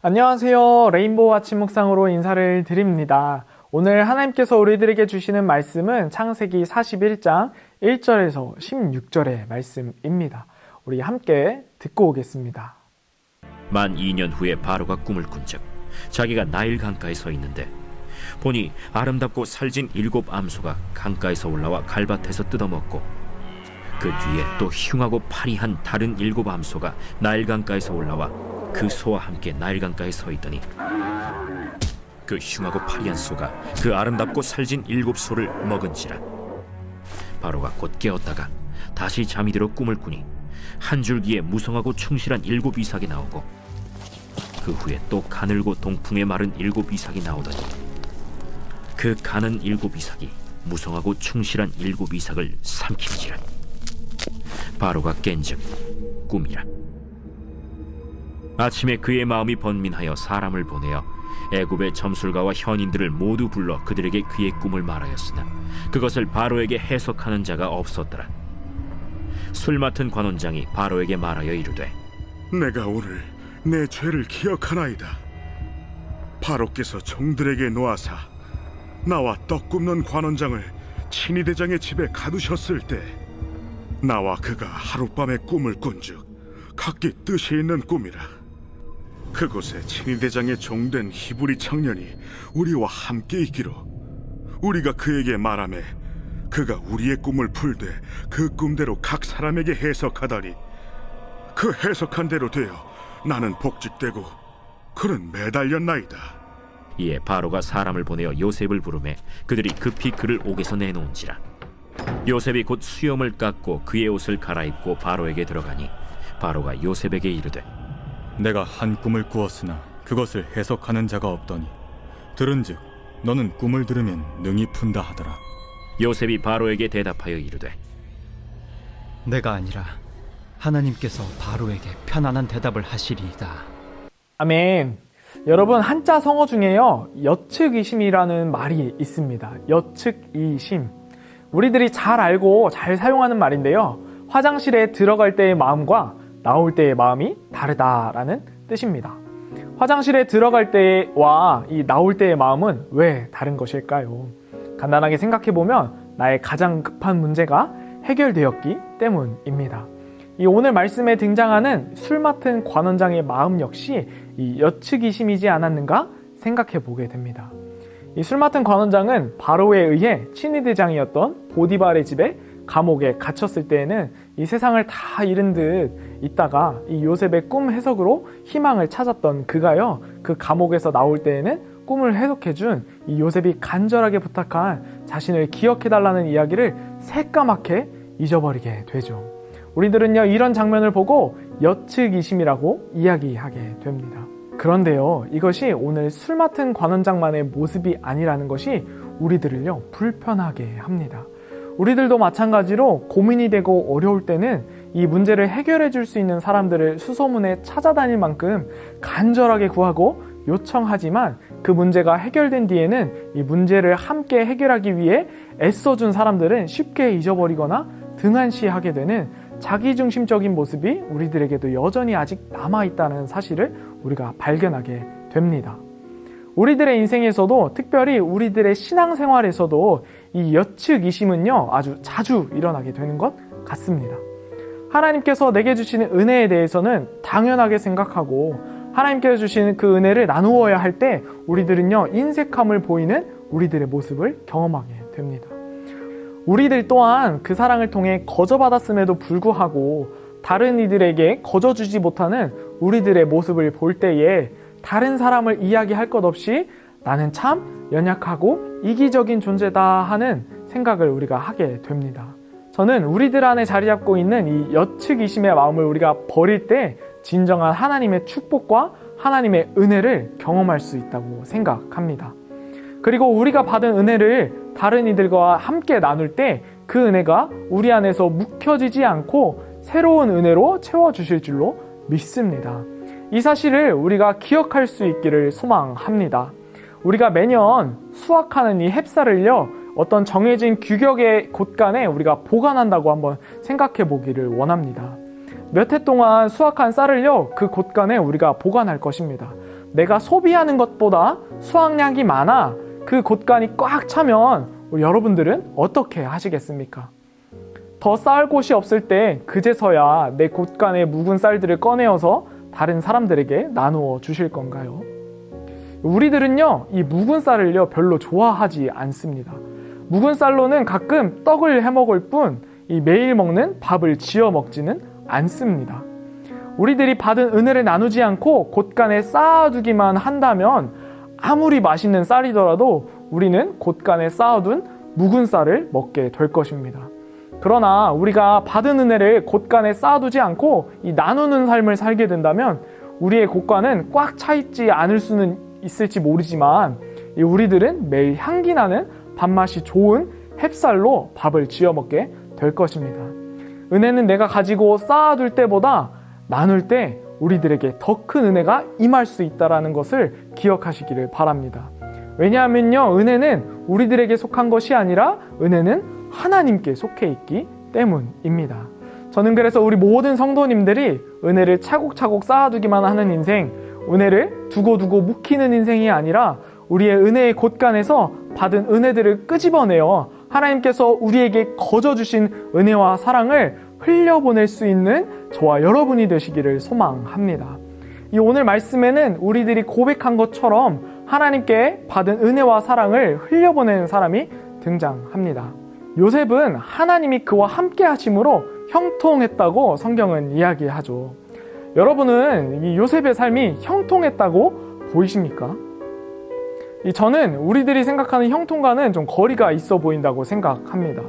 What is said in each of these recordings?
안녕하세요. 레인보우 아침 묵상으로 인사를 드립니다. 오늘 하나님께서 우리들에게 주시는 말씀은 창세기 41장 1절에서 16절의 말씀입니다. 우리 함께 듣고 오겠습니다. 만 2년 후에 바로가 꿈을 꾼즉 자기가 나일 강가에 서 있는데 보니 아름답고 살진 7 암소가 강가에서 올라와 갈밭에서 뜯어먹고 그 뒤에 또 흉하고 파리한 다른 7 암소가 나일 강가에서 올라와 그 소와 함께 나일 강가에 서 있더니 그 흉하고 파리한 소가 그 아름답고 살진 7 소를 먹은지라. 바로가 곧 깨었다가 다시 잠이 들어 꿈을 꾸니 한 줄기에 무성하고 충실한 7 이삭이 나오고 그 후에 또 가늘고 동풍에 마른 7 이삭이 나오더니 그 가는 7 이삭이 무성하고 충실한 7 이삭을 삼킨지라. 바로가 깬즉 꿈이라. 아침에 그의 마음이 번민하여 사람을 보내어 애굽의 점술가와 현인들을 모두 불러 그들에게 그의 꿈을 말하였으나 그것을 바로에게 해석하는 자가 없었더라. 술 맡은 관원장이 바로에게 말하여 이르되, 내가 오늘 내 죄를 기억하나이다. 바로께서 종들에게 놓아사 나와 떡 굽는 관원장을 친위대장의 집에 가두셨을 때 나와 그가 하룻밤에 꿈을 꾼즉 각기 뜻이 있는 꿈이라. 그곳에 친위대장의 종된 히브리 청년이 우리와 함께 있기로 우리가 그에게 말하매 그가 우리의 꿈을 풀되 그 꿈대로 각 사람에게 해석하다니 그 해석한 대로 되어 나는 복직되고 그는 매달렸나이다. 이에 바로가 사람을 보내어 요셉을 부르매 그들이 급히 그를 옥에서 내놓은지라. 요셉이 곧 수염을 깎고 그의 옷을 갈아입고 바로에게 들어가니 바로가 요셉에게 이르되, 내가 한 꿈을 꾸었으나 그것을 해석하는 자가 없더니 들은즉 너는 꿈을 들으면 능히 푼다 하더라. 요셉이 바로에게 대답하여 이르되, 내가 아니라 하나님께서 바로에게 편안한 대답을 하시리이다. 아멘. 여러분, 한자 성어 중에요, 여측이심이라는 말이 있습니다. 여측이심. 우리들이 잘 알고 잘 사용하는 말인데요, 화장실에 들어갈 때의 마음과 나올 때의 마음이 다르다라는 뜻입니다. 화장실에 들어갈 때와 이 나올 때의 마음은 왜 다른 것일까요? 간단하게 생각해보면 나의 가장 급한 문제가 해결되었기 때문입니다. 이 오늘 말씀에 등장하는 술 맡은 관원장의 마음 역시 이 여측이심이지 않았는가 생각해 보게 됩니다. 이 술 맡은 관원장은 바로에 의해 친위대장이었던 보디발의 집에 감옥에 갇혔을 때에는 이 세상을 다 잃은 듯 있다가 이 요셉의 꿈 해석으로 희망을 찾았던 그가요, 그 감옥에서 나올 때에는 꿈을 해석해준 이 요셉이 간절하게 부탁한 자신을 기억해달라는 이야기를 새까맣게 잊어버리게 되죠. 우리들은요, 이런 장면을 보고 여측이심이라고 이야기하게 됩니다. 그런데요, 이것이 오늘 술 맡은 관원장만의 모습이 아니라는 것이 우리들을요, 불편하게 합니다. 우리들도 마찬가지로 고민이 되고 어려울 때는 이 문제를 해결해 줄 수 있는 사람들을 수소문에 찾아다닐 만큼 간절하게 구하고 요청하지만 그 문제가 해결된 뒤에는 이 문제를 함께 해결하기 위해 애써준 사람들은 쉽게 잊어버리거나 등한시하게 되는 자기중심적인 모습이 우리들에게도 여전히 아직 남아있다는 사실을 우리가 발견하게 됩니다. 우리들의 인생에서도, 특별히 우리들의 신앙생활에서도 이 여측이심은요, 아주 자주 일어나게 되는 것 같습니다. 하나님께서 내게 주시는 은혜에 대해서는 당연하게 생각하고 하나님께서 주시는 그 은혜를 나누어야 할 때 우리들은요, 인색함을 보이는 우리들의 모습을 경험하게 됩니다. 우리들 또한 그 사랑을 통해 거저받았음에도 불구하고 다른 이들에게 거저주지 못하는 우리들의 모습을 볼 때에 다른 사람을 이야기할 것 없이 나는 참 연약하고 이기적인 존재다 하는 생각을 우리가 하게 됩니다. 저는 우리들 안에 자리 잡고 있는 이 여측이심의 마음을 우리가 버릴 때 진정한 하나님의 축복과 하나님의 은혜를 경험할 수 있다고 생각합니다. 그리고 우리가 받은 은혜를 다른 이들과 함께 나눌 때 그 은혜가 우리 안에서 묵혀지지 않고 새로운 은혜로 채워주실 줄로 믿습니다. 이 사실을 우리가 기억할 수 있기를 소망합니다. 우리가 매년 수확하는 이 햅쌀을요, 어떤 정해진 규격의 곳간에 우리가 보관한다고 한번 생각해 보기를 원합니다. 몇 해 동안 수확한 쌀을요, 그 곳간에 우리가 보관할 것입니다. 내가 소비하는 것보다 수확량이 많아 그 곳간이 꽉 차면 여러분들은 어떻게 하시겠습니까? 더 쌓을 곳이 없을 때 그제서야 내 곳간의 묵은 쌀들을 꺼내어서 다른 사람들에게 나누어 주실 건가요? 우리들은요, 이 묵은 쌀을요 별로 좋아하지 않습니다. 묵은 쌀로는 가끔 떡을 해 먹을 뿐 이 매일 먹는 밥을 지어 먹지는 않습니다. 우리들이 받은 은혜를 나누지 않고 곳간에 쌓아두기만 한다면 아무리 맛있는 쌀이더라도 우리는 곳간에 쌓아둔 묵은 쌀을 먹게 될 것입니다. 그러나 우리가 받은 은혜를 곳간에 쌓아두지 않고 이 나누는 삶을 살게 된다면 우리의 곳간은 꽉 차 있지 않을 수는 있을지 모르지만 우리들은 매일 향기 나는 밥맛이 좋은 햅쌀로 밥을 지어 먹게 될 것입니다. 은혜는 내가 가지고 쌓아둘 때보다 나눌 때 우리들에게 더 큰 은혜가 임할 수 있다는 것을 기억하시기를 바랍니다. 왜냐하면요, 은혜는 우리들에게 속한 것이 아니라 은혜는 하나님께 속해 있기 때문입니다. 저는 그래서 우리 모든 성도님들이 은혜를 차곡차곡 쌓아두기만 하는 인생, 은혜를 두고두고 묵히는 인생이 아니라 우리의 은혜의 곳간에서 받은 은혜들을 끄집어내어 하나님께서 우리에게 거저주신 은혜와 사랑을 흘려보낼 수 있는 저와 여러분이 되시기를 소망합니다. 이 오늘 말씀에는 우리들이 고백한 것처럼 하나님께 받은 은혜와 사랑을 흘려보내는 사람이 등장합니다. 요셉은 하나님이 그와 함께 하심으로 형통했다고 성경은 이야기하죠. 여러분은 이 요셉의 삶이 형통했다고 보이십니까? 저는 우리들이 생각하는 형통과는 좀 거리가 있어 보인다고 생각합니다.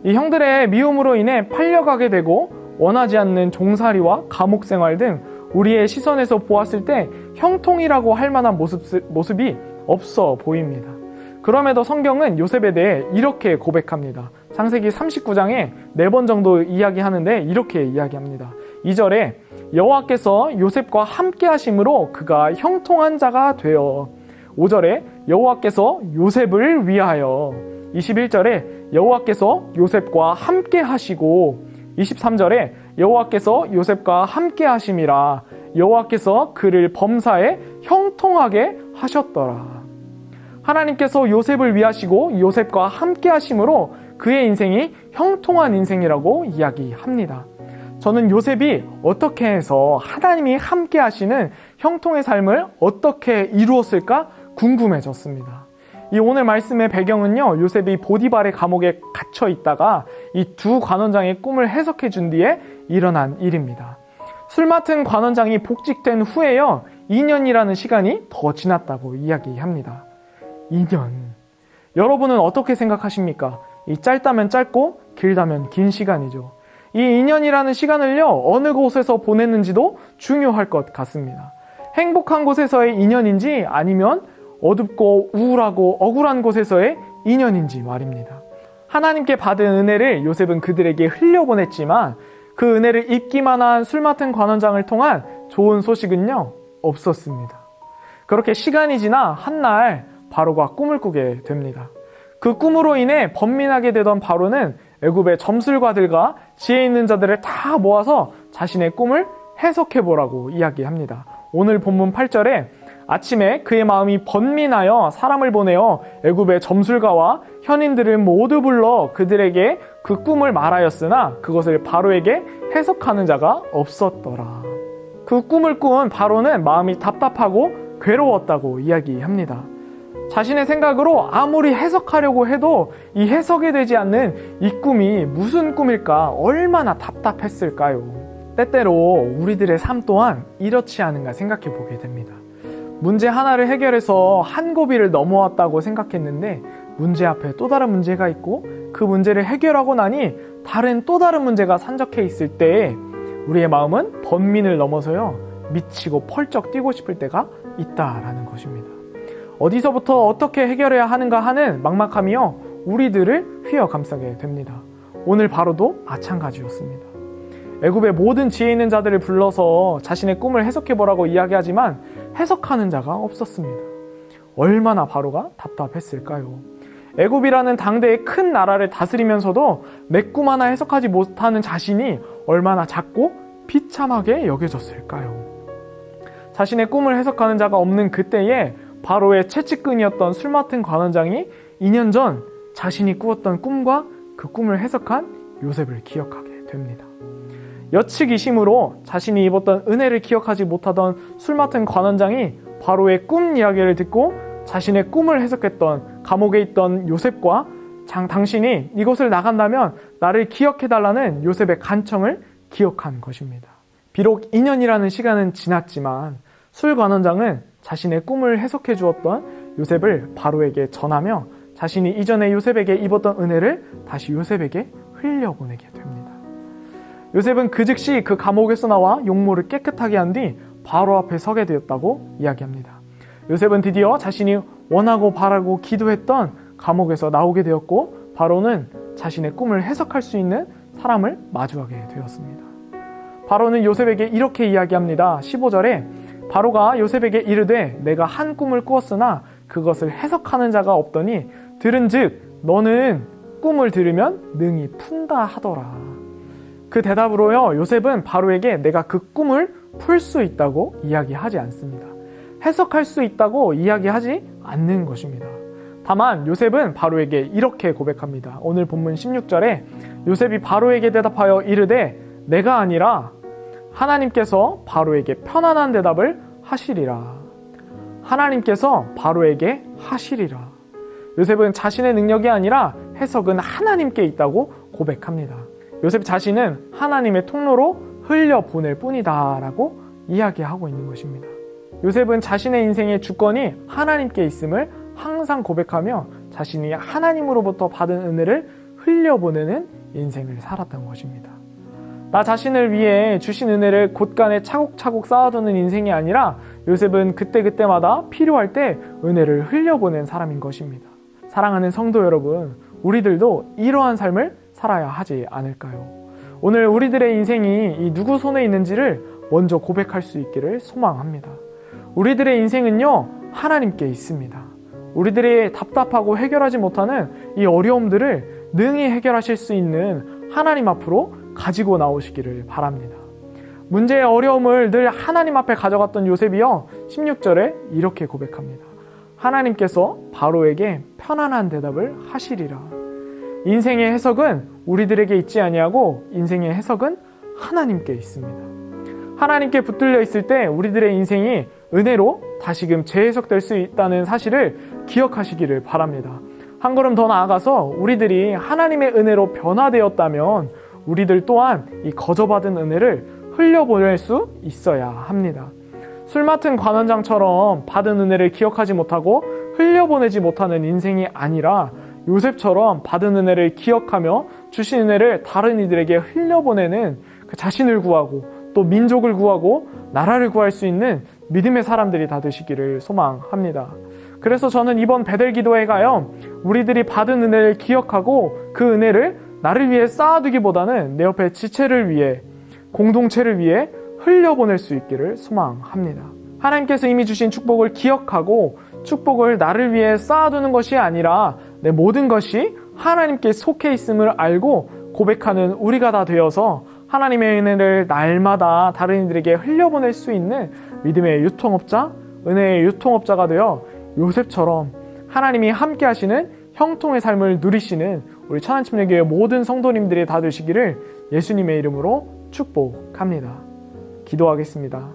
이 형들의 미움으로 인해 팔려가게 되고 원하지 않는 종살이와 감옥 생활 등 우리의 시선에서 보았을 때 형통이라고 할 만한 모습이 없어 보입니다. 그럼에도 성경은 요셉에 대해 이렇게 고백합니다. 창세기 39장에 4번 정도 이야기하는데 이렇게 이야기합니다. 2절에 여호와께서 요셉과 함께 하심으로 그가 형통한 자가 되어, 5절에 여호와께서 요셉을 위하여, 21절에 여호와께서 요셉과 함께 하시고, 23절에 여호와께서 요셉과 함께 하심이라 여호와께서 그를 범사에 형통하게 하셨더라. 하나님께서 요셉을 위하시고 요셉과 함께 하심으로 그의 인생이 형통한 인생이라고 이야기합니다. 저는 요셉이 어떻게 해서 하나님이 함께 하시는 형통의 삶을 어떻게 이루었을까 궁금해졌습니다. 이 오늘 말씀의 배경은요, 요셉이 보디발의 감옥에 갇혀 있다가 이 두 관원장의 꿈을 해석해 준 뒤에 일어난 일입니다. 술 맡은 관원장이 복직된 후에요, 2년이라는 시간이 더 지났다고 이야기합니다. 2년. 여러분은 어떻게 생각하십니까? 이 짧다면 짧고 길다면 긴 시간이죠. 이 2년이라는 시간을요, 어느 곳에서 보냈는지도 중요할 것 같습니다. 행복한 곳에서의 2년인지 아니면 어둡고 우울하고 억울한 곳에서의 2년인지 말입니다. 하나님께 받은 은혜를 요셉은 그들에게 흘려보냈지만 그 은혜를 입기만 한 술 맡은 관원장을 통한 좋은 소식은요, 없었습니다. 그렇게 시간이 지나 한날 바로가 꿈을 꾸게 됩니다. 그 꿈으로 인해 번민하게 되던 바로는 애굽의 점술가들과 지혜 있는 자들을 다 모아서 자신의 꿈을 해석해보라고 이야기합니다. 오늘 본문 8절에 아침에 그의 마음이 번민하여 사람을 보내어 애굽의 점술가와 현인들을 모두 불러 그들에게 그 꿈을 말하였으나 그것을 바로에게 해석하는 자가 없었더라. 그 꿈을 꾼 바로는 마음이 답답하고 괴로웠다고 이야기합니다. 자신의 생각으로 아무리 해석하려고 해도 이 해석이 되지 않는 이 꿈이 무슨 꿈일까 얼마나 답답했을까요? 때때로 우리들의 삶 또한 이렇지 않은가 생각해 보게 됩니다. 문제 하나를 해결해서 한 고비를 넘어왔다고 생각했는데 문제 앞에 또 다른 문제가 있고 그 문제를 해결하고 나니 다른 또 다른 문제가 산적해 있을 때 우리의 마음은 번민을 넘어서요, 미치고 펄쩍 뛰고 싶을 때가 있다라는 것입니다. 어디서부터 어떻게 해결해야 하는가 하는 막막함이요, 우리들을 휘어감싸게 됩니다. 오늘 바로도 마찬가지였습니다. 애굽의 모든 지혜 있는 자들을 불러서 자신의 꿈을 해석해보라고 이야기하지만 해석하는 자가 없었습니다. 얼마나 바로가 답답했을까요? 애굽이라는 당대의 큰 나라를 다스리면서도 내 꿈 하나 해석하지 못하는 자신이 얼마나 작고 비참하게 여겨졌을까요? 자신의 꿈을 해석하는 자가 없는 그때에 바로의 채찍근이었던 술 맡은 관원장이 2년 전 자신이 꾸었던 꿈과 그 꿈을 해석한 요셉을 기억하게 됩니다. 여측이심으로 자신이 입었던 은혜를 기억하지 못하던 술 맡은 관원장이 바로의 꿈 이야기를 듣고 자신의 꿈을 해석했던 감옥에 있던 요셉과 당신이 이곳을 나간다면 나를 기억해달라는 요셉의 간청을 기억한 것입니다. 비록 2년이라는 시간은 지났지만 술 관원장은 자신의 꿈을 해석해 주었던 요셉을 바로에게 전하며 자신이 이전에 요셉에게 입었던 은혜를 다시 요셉에게 흘려보내게 됩니다. 요셉은 그 즉시 그 감옥에서 나와 용모를 깨끗하게 한 뒤 바로 앞에 서게 되었다고 이야기합니다. 요셉은 드디어 자신이 원하고 바라고 기도했던 감옥에서 나오게 되었고 바로는 자신의 꿈을 해석할 수 있는 사람을 마주하게 되었습니다. 바로는 요셉에게 이렇게 이야기합니다. 15절에 바로가 요셉에게 이르되 내가 한 꿈을 꾸었으나 그것을 해석하는 자가 없더니 들은즉 너는 꿈을 들으면 능히 푼다 하더라. 그 대답으로요, 요셉은 바로에게 내가 그 꿈을 풀 수 있다고 이야기하지 않습니다. 해석할 수 있다고 이야기하지 않는 것입니다. 다만 요셉은 바로에게 이렇게 고백합니다. 오늘 본문 16절에 요셉이 바로에게 대답하여 이르되 내가 아니라 하나님께서 바로에게 편안한 대답을 하시리라. 하나님께서 바로에게 하시리라. 요셉은 자신의 능력이 아니라 해석은 하나님께 있다고 고백합니다. 요셉 자신은 하나님의 통로로 흘려보낼 뿐이다 라고 이야기하고 있는 것입니다. 요셉은 자신의 인생의 주권이 하나님께 있음을 항상 고백하며 자신이 하나님으로부터 받은 은혜를 흘려보내는 인생을 살았던 것입니다. 나 자신을 위해 주신 은혜를 곳간에 차곡차곡 쌓아두는 인생이 아니라 요셉은 그때그때마다 필요할 때 은혜를 흘려보낸 사람인 것입니다. 사랑하는 성도 여러분, 우리들도 이러한 삶을 살아야 하지 않을까요? 오늘 우리들의 인생이 이 누구 손에 있는지를 먼저 고백할 수 있기를 소망합니다. 우리들의 인생은요, 하나님께 있습니다. 우리들이 답답하고 해결하지 못하는 이 어려움들을 능히 해결하실 수 있는 하나님 앞으로 가지고 나오시기를 바랍니다. 문제의 어려움을 늘 하나님 앞에 가져갔던 요셉이요, 16절에 이렇게 고백합니다. 하나님께서 바로에게 편안한 대답을 하시리라. 인생의 해석은 우리들에게 있지 아니하고 인생의 해석은 하나님께 있습니다. 하나님께 붙들려 있을 때 우리들의 인생이 은혜로 다시금 재해석될 수 있다는 사실을 기억하시기를 바랍니다. 한 걸음 더 나아가서 우리들이 하나님의 은혜로 변화되었다면 우리들 또한 이 거저받은 은혜를 흘려보낼 수 있어야 합니다. 술 맡은 관원장처럼 받은 은혜를 기억하지 못하고 흘려보내지 못하는 인생이 아니라 요셉처럼 받은 은혜를 기억하며 주신 은혜를 다른 이들에게 흘려보내는 그 자신을 구하고 또 민족을 구하고 나라를 구할 수 있는 믿음의 사람들이 다 되시기를 소망합니다. 그래서 저는 이번 베델 기도회 가요, 우리들이 받은 은혜를 기억하고 그 은혜를 나를 위해 쌓아두기보다는 내 옆에 지체를 위해, 공동체를 위해 흘려보낼 수 있기를 소망합니다. 하나님께서 이미 주신 축복을 기억하고 축복을 나를 위해 쌓아두는 것이 아니라 내 모든 것이 하나님께 속해 있음을 알고 고백하는 우리가 다 되어서 하나님의 은혜를 날마다 다른 이들에게 흘려보낼 수 있는 믿음의 유통업자, 은혜의 유통업자가 되어 요셉처럼 하나님이 함께 하시는 형통의 삶을 누리시는 우리 천안침례교회 모든 성도님들이 다 되시기를 예수님의 이름으로 축복합니다. 기도하겠습니다.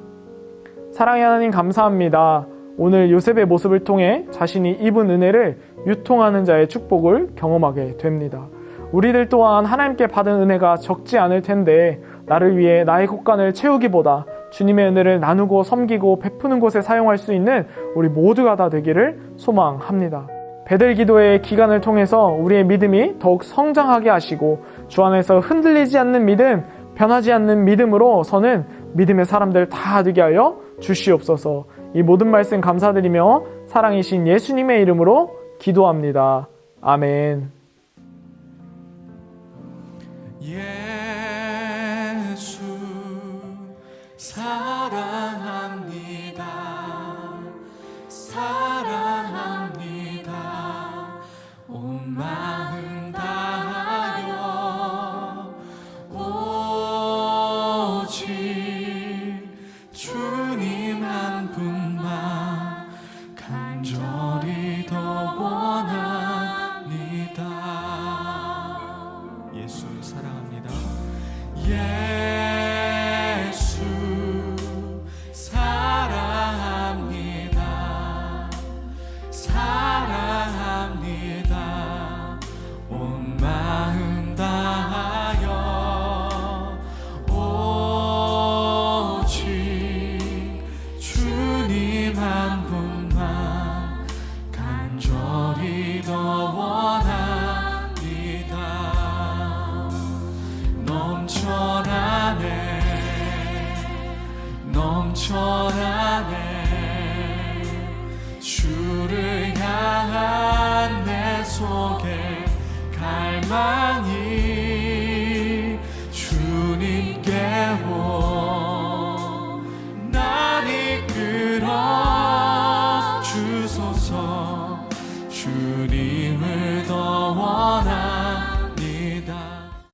사랑의 하나님, 감사합니다. 오늘 요셉의 모습을 통해 자신이 입은 은혜를 유통하는 자의 축복을 경험하게 됩니다. 우리들 또한 하나님께 받은 은혜가 적지 않을 텐데 나를 위해 나의 곳간을 채우기보다 주님의 은혜를 나누고 섬기고 베푸는 곳에 사용할 수 있는 우리 모두가 다 되기를 소망합니다. 베델 기도의 기간을 통해서 우리의 믿음이 더욱 성장하게 하시고 주 안에서 흔들리지 않는 믿음, 변하지 않는 믿음으로 서는 믿음의 사람들 다 되게 하여 주시옵소서. 이 모든 말씀 감사드리며 사랑이신 예수님의 이름으로 기도합니다. 아멘. 예수 사랑합니다. 사랑합니다. 온 마음